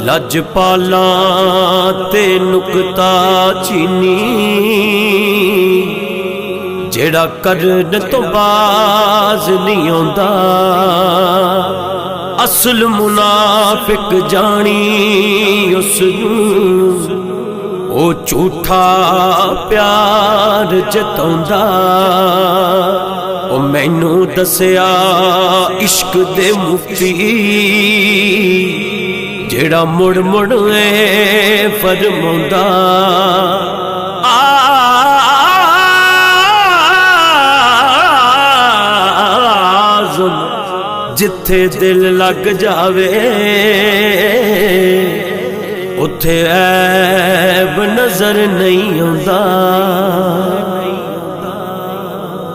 لجپالاں تے نکتا چینی جیڑا کرن تو باز نہیں آندا اصل منافق جانی اس نوں او جھوٹا پیار جتاوندا او مینوں دسیا عشق دے مفتی جیڑا مڑ مڑ فرماوندا جتھے دل لگ جاوے اتھے عیب نظر نہیں آندا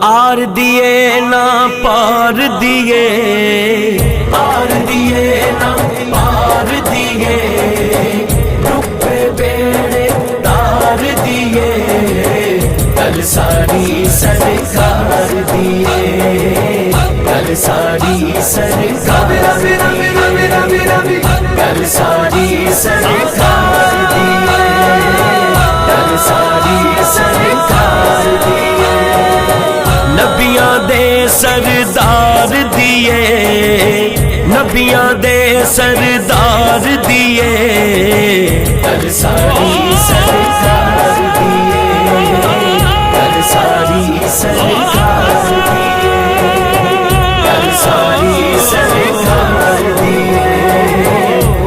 آر دیے نہ پار دیے آر دیے نہ پار دیے ڈوبے بیڑے تار دیے کل ساری سرکار دیے کل ساری سرکار دیے کل ساری سرکار دیے کل ساری سرکار دیے نبیاں دے سردار دیے نبیاں دے سردار دیے کل ساری سرکار دیے کل ساری سرکار دیے کل ساری سرکار دیے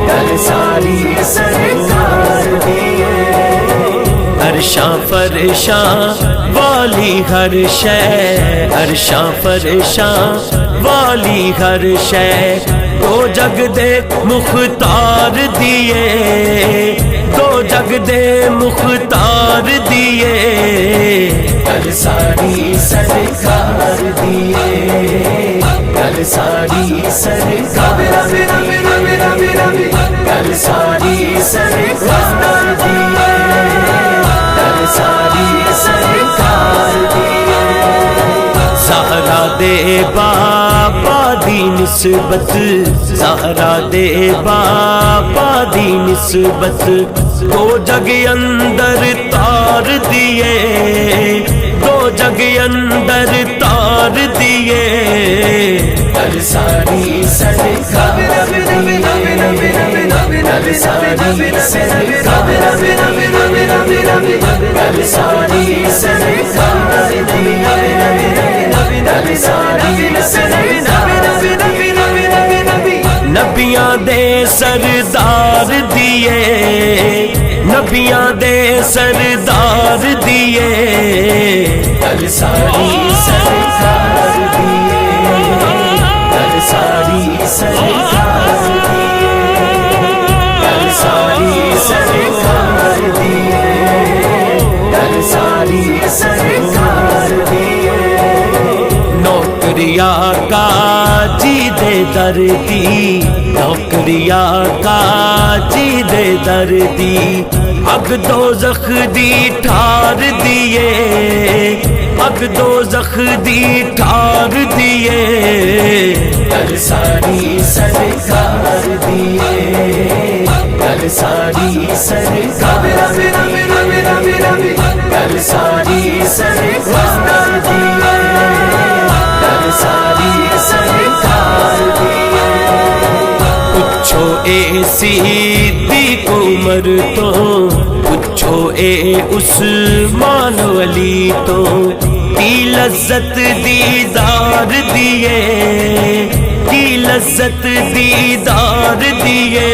کل ساری سرکار دیے عرشاں فرشاں والی ہر شے عرشاں فرشاں والی ہر شے دو جگ دے مختار دیے دو جگ دے مختار دیے کل ساری سرکار دیے کل ساری سرکار دیے کل ساری سرکار دیے کل ساری سرکار دیے زہرا دے بابا دی نسبت زہرا دے بابا دی نسبت دو جگ اندر تار دیے دو جگ اندر تار دیے کل ساری سرکار دیے کل ساری سرکار دیے کل ساری سرکار دیے کل ساری سرکار دیے نبیاں دے سردار دیے نبیاں دے سردار دیے کل ساری سرکار دیے کل ساری سرکار دیے کل ساری سرکار دیے کل ساری سرکار دیے نوکری آقا جی دے دردی نوکری آقا جی دے دردی اگ دوزخ دی ٹھار دیے اگ دوزخ دی ٹھار دیے کل ساری سرکار دیے کل ساری سرکار دیے کل ساری سرکار دیے کل ساری سرکار دیے پوچھو اے صدیق عمر تو پوچھو اے عثمان علی تو کی لذت دیدار دیے کی لذت دیدار دیے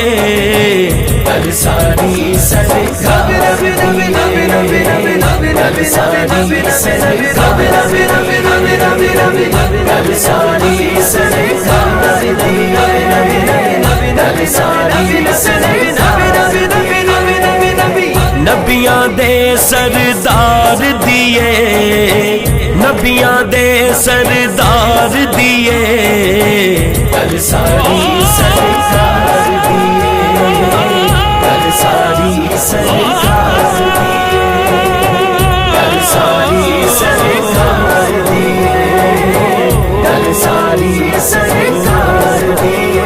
کل ساری سرکار دیے کل ساری سرکار دیے کل ساری سرکار دیے کل ساری سرکار دیے نبیاں دے سردار دیے نبیاں دے سردار دیے کل ساری سرکار دیے کل ساری سرکار دیے کل ساری سرکار دیے کل ساری سرکار دیے